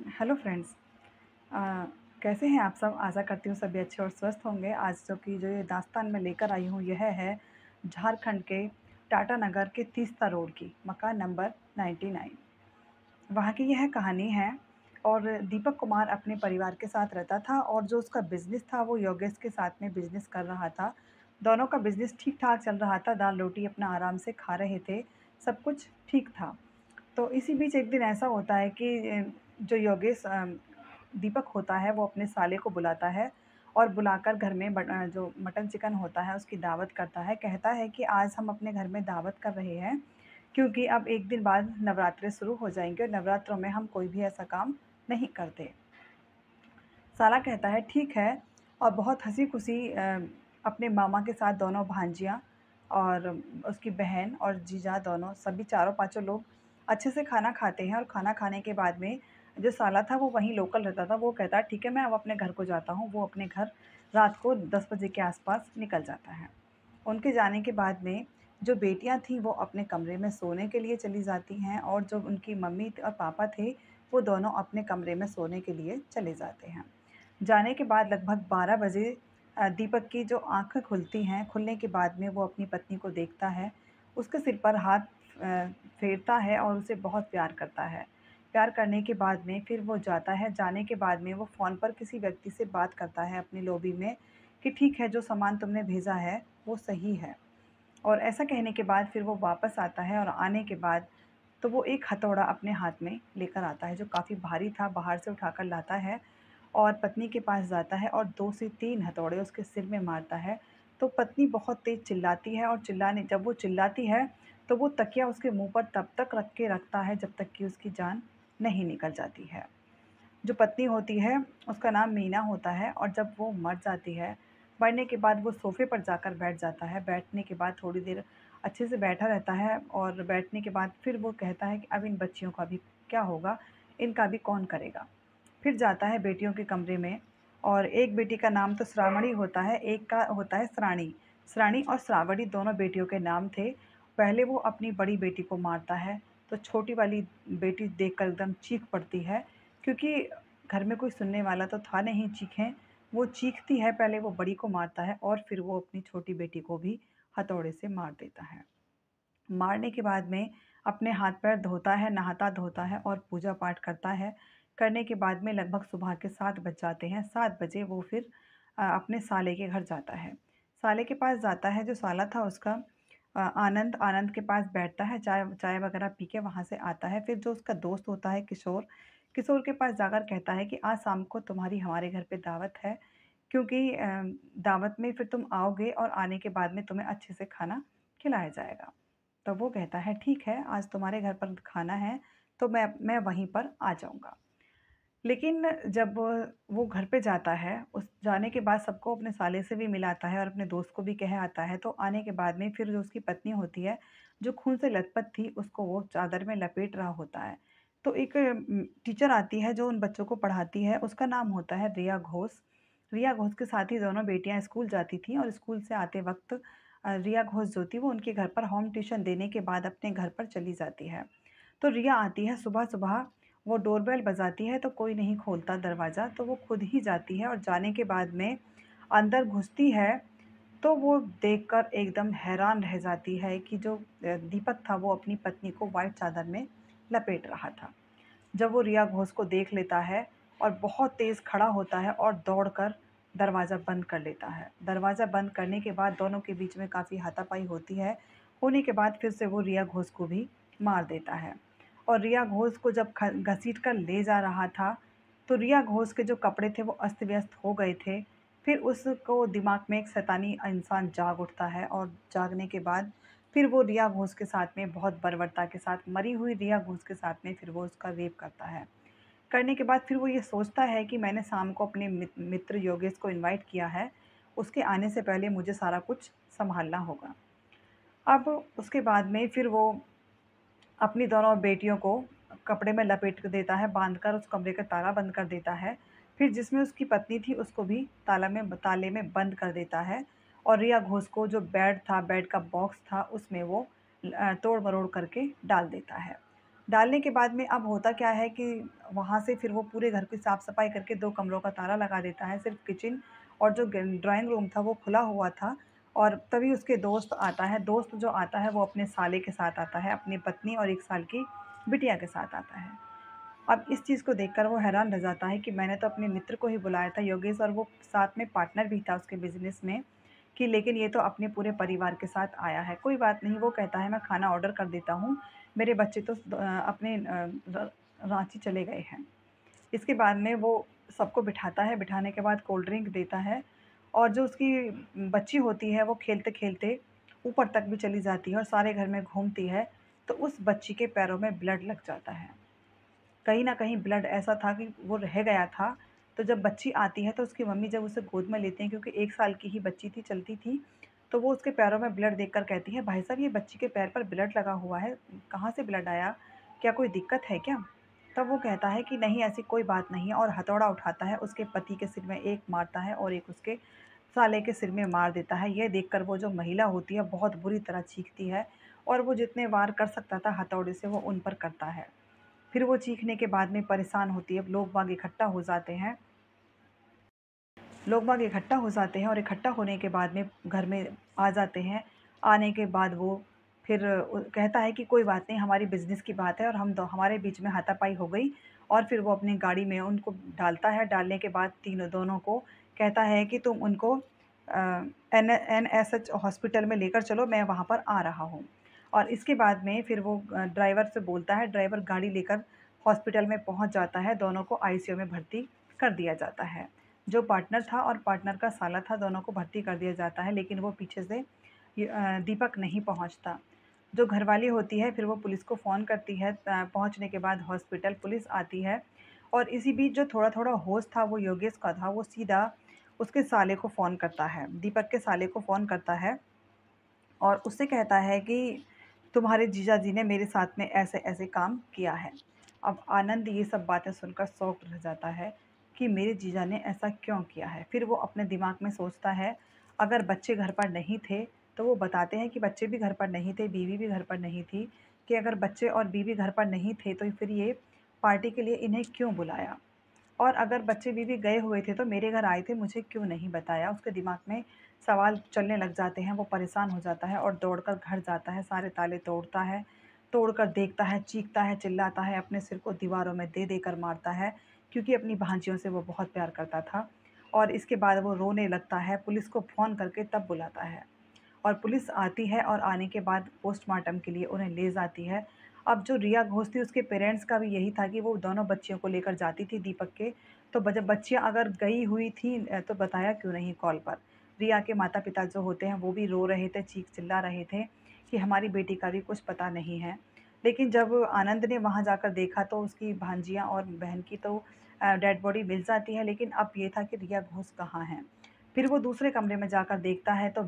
Hello friends. अ, कैसे हैं आप सब? आशा करती हूँ सभी अच्छे और स्वस्थ होंगे। आज जो ये दास्तान मैं लेकर आई हूँ यह है झारखंड के टाटा नगर के तीस्ता रोड की मकान नंबर 99। वहाँ की यह कहानी है। और दीपक कुमार अपने परिवार के साथ रहता था और जो उसका बिज़नेस था वो योगेश के साथ में बिज़नेस कर रहा था। दोनों का बिज़नेस ठीक-ठाक चल रहा था, दाल-रोटी अपना आराम से खा रहे थे, सब कुछ ठीक था। तो इसी बीच एक दिन ऐसा होता है कि जो योगेश दीपक होता है वो अपने साले को बुलाता है और बुलाकर घर में जो मटन चिकन होता है उसकी दावत करता है। कहता है कि आज हम अपने घर में दावत कर रहे हैं क्योंकि अब 1 दिन बाद नवरात्रे शुरू हो जाएँगे और नवरात्रों में हम कोई भी ऐसा काम नहीं करते। साला कहता है ठीक है और बहुत हँसी-खुशी अपने मामा के साथ दोनों भांजियाँ और उसकी बहन और जीजा दोनों सभी चारों पाँचों लोग अच्छे से खाना खाते हैं और खाना खाने के बाद में जो साला था वो वहीं लोकल रहता था, वो कहता है ठीक है मैं अब अपने घर को जाता हूँ। वो अपने घर रात को 10 बजे के आस-पास निकल जाता है। उनके जाने के बाद में जो बेटियाँ थीं वो अपने कमरे में सोने के लिए चली जाती हैं और जो उनकी मम्मी और पापा थे वो दोनों अपने कमरे में सोने के लिए चले जाते हैं। जाने के बाद लगभग 12 बजे दीपक की जो आँखें खुलती हैं, खुलने के बाद में वो अपनी पत्नी को देखता है, उसके सिर पर हाथ फेरता है और उसे बहुत प्यार करता है। प्यार करने के बाद में फिर वो जाता है, जाने के बाद में वो फ़ोन पर किसी व्यक्ति से बात करता है अपनी लॉबी में कि ठीक है, जो सामान तुमने भेजा है, वो सही है। और ऐसा कहने के बाद फिर वो वापस आता है और आने के बाद तो वो एक हथौड़ा अपने हाथ में लेकर आता है जो काफ़ी भारी था, बाहर से उठाकर लाता है और पत्नी के पास जाता है और 2 से 3 हथौड़े उसके सिर में मारता है। तो पत्नी बहुत तेज़ चिल्लाती है और चिल्लाने जब वो चिल्लाती है, तो वो तकिया उसके मुँह पर तब तक रख के रखता है जब तक कि उसकी जान नहीं निकल जाती है। जो पत्नी होती है, उसका नाम मीना होता है और जब वो मर जाती है, मरने के बाद वो सोफ़े पर जाकर बैठ जाता है। बैठने के बाद थोड़ी देर अच्छे से बैठा रहता है और बैठने के बाद फिर वो कहता है कि अब इन बच्चियों का भी क्या होगा? इनका भी कौन करेगा? फिर जाता है बेटियों के कमरे में और एक बेटी का नाम तो श्रावणी होता है, एक का होता है श्राणी। श्राणी और श्रावणी दोनों बेटियों के नाम थे। पहले वो अपनी बड़ी बेटी को मारता है, तो छोटी वाली बेटी देखकर एकदम चीख पड़ती है क्योंकि घर में कोई सुनने वाला तो था नहीं चीखें। वो चीखती है, पहले वो बड़ी को मारता है और फिर वो अपनी छोटी बेटी को भी हथौड़े से मार देता है। मारने के बाद में अपने हाथ-पैर धोता है, नहाता-धोता है और पूजा-पाठ करता है। करने के बाद में लगभग सुबह के 7 बज जाते हैं। 7 बजे वो फिर अपने साले के घर जाता है। साले के पास जाता है, जो साला था उसका आनंद, आनंद के पास बैठता है, चाय चाय वगैरह पी के वहाँ से आता है। फिर जो उसका दोस्त होता है किशोर, किशोर के पास जाकर कहता है कि आज शाम को तुम्हारी हमारे घर पे दावत है क्योंकि दावत में फिर तुम आओगे और आने के बाद में तुम्हें अच्छे से खाना खिलाया जाएगा। तब वो कहता है ठीक है, आज तुम्हारे घर पर खाना है तो मैं वहीं पर आ जाऊँगा। लेकिन जब वो घर पे जाता है, उस जाने के बाद सबको अपने साले से भी मिलाता है और अपने दोस्त को भी कह आता है, तो आने के बाद में फिर जो उसकी पत्नी होती है, जो खून से लथपथ थी, उसको वो चादर में लपेट रहा होता है। तो एक टीचर आती है जो उन बच्चों को पढ़ाती है, उसका नाम होता है रिया घोष। रिया घोष के साथ ही दोनों बेटियाँ स्कूल जाती थीं और स्कूल से आते वक़्त रिया घोष जो थी वो उनके घर पर होम ट्यूशन देने के बाद अपने घर पर चली जाती है। तो रिया आती है सुबह-सुबह, वो डोरबेल बजाती है तो कोई नहीं खोलता दरवाज़ा, तो वो खुद ही जाती है और जाने के बाद में अंदर घुसती है, तो वो देखकर एकदम हैरान रह जाती है कि जो दीपक था वो अपनी पत्नी को व्हाइट चादर में लपेट रहा था। जब वो रिया घोष को देख लेता है और बहुत तेज़ खड़ा होता है और दौड़कर दरवाज़ा बंद कर लेता है। दरवाज़ा बंद करने के बाद दोनों के बीच में काफ़ी हाथापाई होती है। होने के बाद फिर से वो रिया घोष को भी मार देता है। और रिया घोष को जब घसीट कर ले जा रहा था, तो रिया घोष के जो कपड़े थे वो अस्त-व्यस्त हो गए थे। फिर उसको दिमाग में एक शैतानी इंसान जाग उठता है और जागने के बाद फिर वो रिया घोष के साथ में बहुत बर्बरता के साथ मरी हुई रिया घोष के साथ में फिर वो उसका रेप करता है। करने के बाद फिर वो ये सोचता है कि मैंने शाम को अपने मित्र योगेश को इनवाइट किया है, उसके आने से पहले मुझे सारा कुछ सँभालना होगा। अब उसके बाद में फिर वो अपनी दोनों बेटियों को कपड़े में लपेट के देता है, बाँधकर उस कमरे का ताला बंद कर देता है। फिर जिसमें उसकी पत्नी थी उसको भी ताले में बंद कर देता है और रिया घोष को जो बेड था, बेड का बॉक्स था उसमें वो तोड़-मरोड़ करके डाल देता है। डालने के बाद में अब होता क्या है कि वहाँ से फिर वो पूरे घर की साफ-सफाई करके 2 कमरों का ताला लगा देता है, सिर्फ़ किचन और जो ड्राइंग रूम था वो खुला हुआ था और तभी उसके दोस्त आता है। दोस्त जो आता है वो अपने साले के साथ आता है, अपनी पत्नी और 1 साल की बिटिया के साथ आता है। अब इस चीज़ को देखकर वो हैरान रह जाता है कि मैंने तो अपने मित्र को ही बुलाया था योगेश, और वो साथ में पार्टनर भी था उसके बिज़नेस में, कि लेकिन ये तो अपने पूरे परिवार के साथ आया है। कोई बात नहीं, वो कहता है मैं खाना ऑर्डर कर देता हूँ, मेरे बच्चे तो अपने रांची चले गए हैं। इसके बाद में वो सबको बिठाता है, बिठाने के बाद कोल्ड ड्रिंक देता है और जो उसकी बच्ची होती है वो खेलते-खेलते ऊपर तक भी चली जाती है और सारे घर में घूमती है, तो उस बच्ची के पैरों में ब्लड लग जाता है। कहीं न कहीं ब्लड ऐसा था कि वो रह गया था, तो जब बच्ची आती है तो उसकी मम्मी जब उसे गोद में लेते हैं, क्योंकि 1 साल की ही बच्ची थी, चलती थी, तो वो उसके पैरों में ब्लड देखकर कहती है, "भाई साहब, ये बच्ची के पैर पर ब्लड लगा हुआ है, कहाँ से ब्लड आया? क्या कोई दिक्कत है क्या?" तब वो कहता है कि नहीं, ऐसी कोई बात नहीं है, और हथौड़ा उठाता है, उसके पति के सिर में एक मारता है और एक उसके साले के सिर में मार देता है। ये देखकर वो जो महिला होती है बहुत बुरी तरह चीखती है और वो जितने वार कर सकता था हथौड़े से वो उन पर करता है। फिर वो चीखने के बाद में परेशान होती है, लोग बाग इकट्ठा हो जाते हैं। लोग बाग इकट्ठा हो जाते हैं और इकट्ठा होने के बाद में घर में आ जाते हैं। आने के बाद वो फिर कहता है कि कोई बात नहीं, हमारी बिज़नेस की बात है और हम दो हमारे बीच में हाथापाई हो गई, और फिर वो अपनी गाड़ी में उनको डालता है। डालने के बाद तीनों दोनों को कहता है कि तुम उनको एनएसएच हॉस्पिटल में लेकर चलो, मैं वहाँ पर आ रहा हूँ। और इसके बाद में फिर वो ड्राइवर से बोलता है, ड्राइवर गाड़ी लेकर हॉस्पिटल में पहुँच जाता है, दोनों को आईसीयू में भर्ती कर दिया जाता है। जो पार्टनर था और पार्टनर का साला था, दोनों को भर्ती कर दिया जाता है, लेकिन वो पीछे से दीपक नहीं पहुँचता। जो घरवाली होती है फिर वो पुलिस को फ़ोन करती है, पहुँचने के बाद हॉस्पिटल पुलिस आती है और इसी बीच जो थोड़ा-थोड़ा होश था वो योगेश का था, वो सीधा उसके साले को फ़ोन करता है, दीपक के साले को फ़ोन करता है और उससे कहता है कि तुम्हारे जीजाजी ने मेरे साथ में ऐसे-ऐसे काम किया है। अब आनंद ये सब बातें सुनकर शॉक्ड रह जाता है कि मेरे जीजा ने ऐसा क्यों किया है? फिर वो अपने दिमाग में सोचता है, अगर बच्चे घर पर नहीं थे, तो वो बताते हैं कि बच्चे भी घर पर नहीं थे, बीवी भी घर पर नहीं थी, कि अगर बच्चे और बीवी घर पर नहीं थे, तो फिर ये पार्टी के लिए इन्हें क्यों बुलाया? और अगर बच्चे-बीवी गए हुए थे तो मेरे घर आए थे, मुझे क्यों नहीं बताया? उसके दिमाग में सवाल चलने लग जाते हैं, वो परेशान हो जाता है और दौड़कर घर जाता है, सारे ताले तोड़ता है, तोड़कर देखता है, चीखता है, चिल्लाता है, अपने सिर को दीवारों में दे देकर मारता है, क्योंकि अपनी भांजियों से वो बहुत प्यार करता था। और इसके बाद वो रोने लगता है, पुलिस को फ़ोन करके तब बुलाता है। और पुलिस आती है और आने के बाद पोस्टमार्टम के लिए उन्हें ले जाती है। अब जो रिया घोष थी उसके पेरेंट्स का भी यही था कि वो दोनों बच्चियों को लेकर जाती थी दीपक के, तो जब बच्चियाँ अगर गई हुई थी तो बताया क्यों नहीं कॉल पर? रिया के माता-पिता जो होते हैं वो भी रो रहे थे, चीख-चिल्ला रहे थे कि हमारी बेटी का भी कुछ पता नहीं है। लेकिन जब आनंद ने वहाँ जाकर देखा तो उसकी भांजियाँ और बहन की तो डेड बॉडी मिल जाती है, लेकिन अब ये था कि रिया घोष कहाँ हैं? फिर वो दूसरे कमरे में जाकर देखता है तो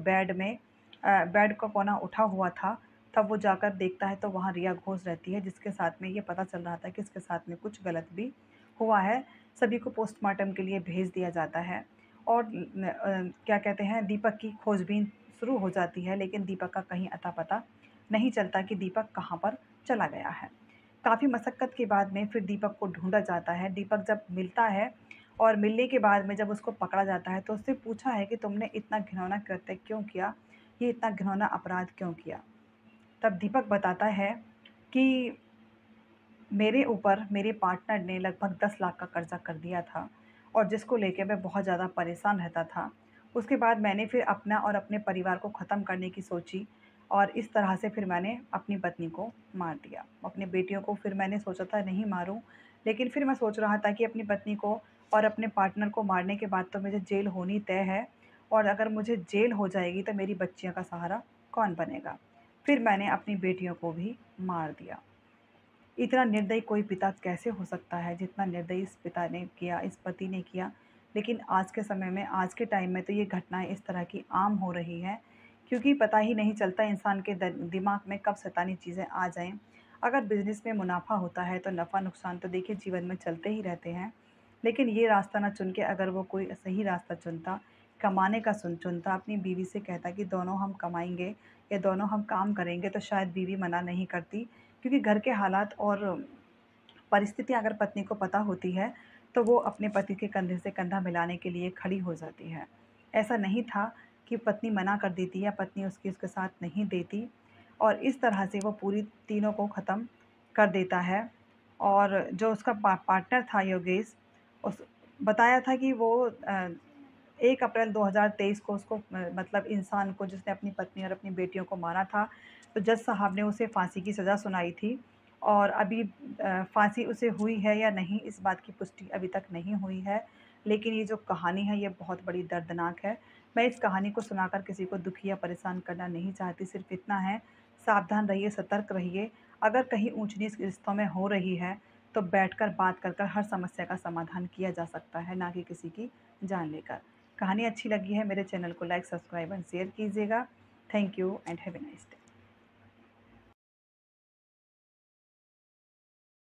बेड का कोना उठा हुआ था, तब वो जाकर देखता है तो वहाँ रिया घोष रहती है, जिसके साथ में ये पता चल रहा था कि इसके साथ में कुछ गलत भी हुआ है। सभी को पोस्टमार्टम के लिए भेज दिया जाता है और क्या कहते हैं, दीपक की खोजबीन शुरू हो जाती है, लेकिन दीपक का कहीं अता-पता नहीं चलता कि दीपक कहाँ पर चला गया है। काफ़ी मशक्कत के बाद में फिर दीपक को ढूँढा जाता है। दीपक जब मिलता है और मिलने के बाद में जब उसको पकड़ा जाता है तो उससे पूछा है कि तुमने इतना घिनौना कृत्य क्यों किया? ये इतना घिनौना अपराध क्यों किया? तब दीपक बताता है कि मेरे ऊपर मेरे पार्टनर ने लगभग 10 लाख का कर्ज़ा कर दिया था और जिसको लेके मैं बहुत ज़्यादा परेशान रहता था। उसके बाद मैंने फिर अपना और अपने परिवार को ख़त्म करने की सोची और इस तरह से फिर मैंने अपनी पत्नी को मार दिया। अपनी बेटियों को फिर मैंने सोचा था नहीं मारूँ, लेकिन फिर मैं सोच रहा था कि अपनी पत्नी को और अपने पार्टनर को मारने के बाद तो मुझे जेल होनी तय है, और अगर मुझे जेल हो जाएगी तो मेरी बच्चियों का सहारा कौन बनेगा? फिर मैंने अपनी बेटियों को भी मार दिया। इतना निर्दयी कोई पिता कैसे हो सकता है जितना निर्दयी इस पिता ने किया, इस पति ने किया। लेकिन आज के समय में, आज के टाइम में तो ये घटनाएँ इस तरह की आम हो रही हैं, क्योंकि पता ही नहीं चलता इंसान के दिमाग में कब शैतानी चीज़ें आ जाएँ। अगर बिज़नेस में मुनाफ़ा होता है तो नफ़ा-नुकसान तो देखिए जीवन में चलते ही रहते हैं। लेकिन ये रास्ता ना चुन के अगर वो कोई सही रास्ता चुनता, कमाने का चुनता, अपनी बीवी से कहता कि दोनों हम कमाएँगे या दोनों हम काम करेंगे, तो शायद बीवी मना नहीं करती, क्योंकि घर के हालात और परिस्थितियाँ अगर पत्नी को पता होती है, तो वो अपने पति के कंधे से कंधा मिलाने के लिए खड़ी हो जाती है। ऐसा नहीं था कि पत्नी मना कर देती या पत्नी उसके साथ नहीं देती, और इस तरह से वो पूरी तीनों को ख़त्म कर देता है। और जो उसका पार्टनर था योगेश, उस बताया था कि वो 1 अप्रैल 2023 को उसको मतलब इंसान को जिसने अपनी पत्नी और अपनी बेटियों को मारा था, तो जज साहब ने उसे फांसी की सज़ा सुनाई थी। और अभी फांसी उसे हुई है या नहीं, इस बात की पुष्टि अभी तक नहीं हुई है। लेकिन ये जो कहानी है ये बहुत बड़ी दर्दनाक है। मैं इस कहानी को सुनाकर किसी को दुखी या परेशान करना नहीं चाहती, सिर्फ़ इतना है, सावधान रहिए, सतर्क रहिए। अगर कहीं ऊँच-नीच रिश्तों में हो रही है, तो बैठकर बात कर कर हर समस्या का समाधान किया जा सकता है, ना कि किसी की जान लेकर। कहानी अच्छी लगी है, मेरे चैनल को लाइक, सब्सक्राइब एंड शेयर कीजिएगा। Thank you and have a nice day.